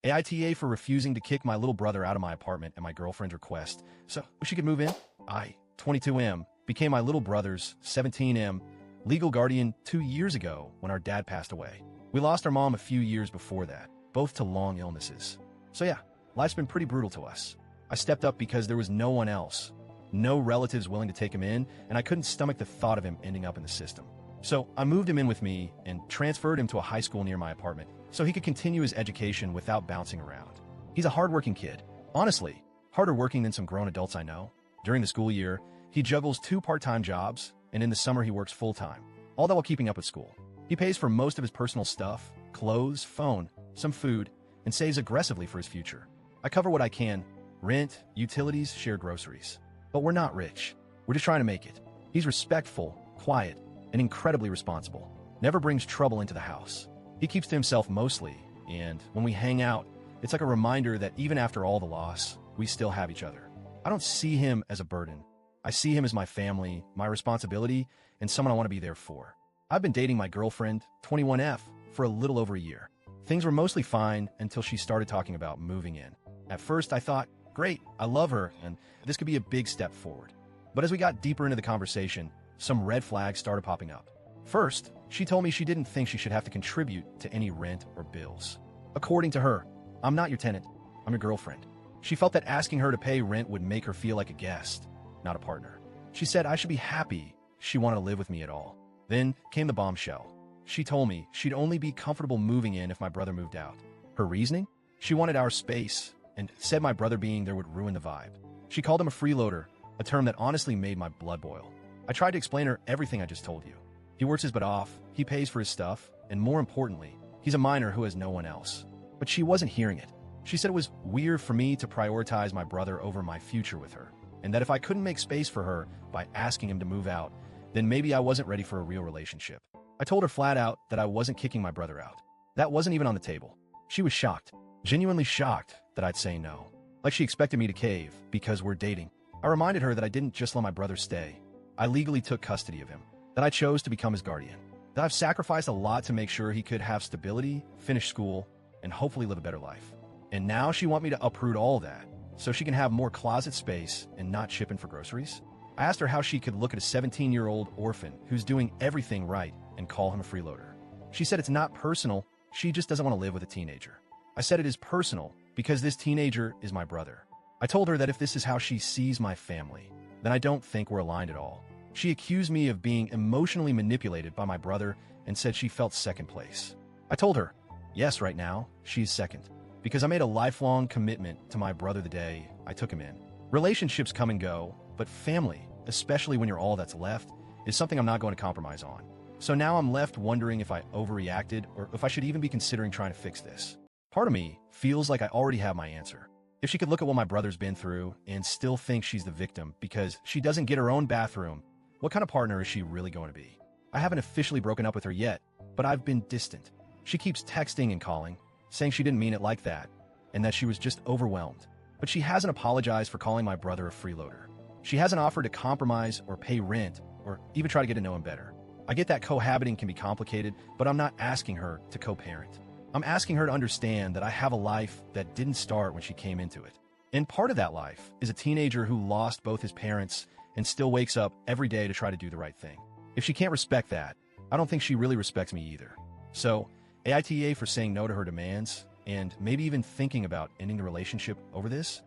AITA for refusing to kick my little brother out of my apartment at my girlfriend's request so she could move in. I, 22M, became my little brother's, 17M, legal guardian 2 years ago when our dad passed away. We lost our mom a few years before that, both to long illnesses. So yeah, life's been pretty brutal to us. I stepped up because there was no one else, no relatives willing to take him in, and I couldn't stomach the thought of him ending up in the system. So I moved him in with me and transferred him to a high school near my apartment so he could continue his education without bouncing around. He's a hardworking kid. Honestly, harder working than some grown adults I know. During the school year, he juggles 2 part-time jobs, and in the summer he works full-time, all that while keeping up with school. He pays for most of his personal stuff, clothes, phone, some food, and saves aggressively for his future. I cover what I can: rent, utilities, shared groceries. But we're not rich. We're just trying to make it. He's respectful, quiet, and incredibly responsible. Never brings trouble into the house. He keeps to himself mostly, and when we hang out, it's like a reminder that even after all the loss, we still have each other. I don't see him as a burden. I see him as my family, my responsibility, and someone I want to be there for. I've been dating my girlfriend, 21F, for a little over a year. Things were mostly fine until she started talking about moving in. At first, I thought, great, I love her, and this could be a big step forward. But as we got deeper into the conversation, some red flags started popping up. First, she told me she didn't think she should have to contribute to any rent or bills. According to her, I'm not your tenant, I'm your girlfriend. She felt that asking her to pay rent would make her feel like a guest, not a partner. She said I should be happy she wanted to live with me at all. Then came the bombshell. She told me she'd only be comfortable moving in if my brother moved out. Her reasoning? She wanted our space, and said my brother being there would ruin the vibe. She called him a freeloader, a term that honestly made my blood boil. I tried to explain her everything I just told you. He works his butt off, he pays for his stuff, and more importantly, he's a minor who has no one else. But she wasn't hearing it. She said it was weird for me to prioritize my brother over my future with her, and that if I couldn't make space for her by asking him to move out, then maybe I wasn't ready for a real relationship. I told her flat out that I wasn't kicking my brother out. That wasn't even on the table. She was shocked, genuinely shocked that I'd say no. Like she expected me to cave because we're dating. I reminded her that I didn't just let my brother stay. I legally took custody of him, that I chose to become his guardian, that I've sacrificed a lot to make sure he could have stability, finish school, and hopefully live a better life. And now she wants me to uproot all that so she can have more closet space and not chip in for groceries? I asked her how she could look at a 17-year-old orphan who's doing everything right and call him a freeloader. She said it's not personal, she just doesn't want to live with a teenager. I said it is personal because this teenager is my brother. I told her that if this is how she sees my family, then I don't think we're aligned at all. She accused me of being emotionally manipulated by my brother and said she felt second place. I told her, yes, right now, she's second, because I made a lifelong commitment to my brother the day I took him in. Relationships come and go, but family, especially when you're all that's left, is something I'm not going to compromise on. So now I'm left wondering if I overreacted or if I should even be considering trying to fix this. Part of me feels like I already have my answer. If she could look at what my brother's been through and still think she's the victim because she doesn't get her own bathroom, what kind of partner is she really going to be? I haven't officially broken up with her yet, but I've been distant. She keeps texting and calling, saying she didn't mean it like that, and that she was just overwhelmed. But she hasn't apologized for calling my brother a freeloader. She hasn't offered to compromise or pay rent or even try to get to know him better. I get that cohabiting can be complicated, but I'm not asking her to co-parent. I'm asking her to understand that I have a life that didn't start when she came into it. And part of that life is a teenager who lost both his parents and still wakes up every day to try to do the right thing. If she can't respect that, I don't think she really respects me either. So, AITA for saying no to her demands, and maybe even thinking about ending the relationship over this?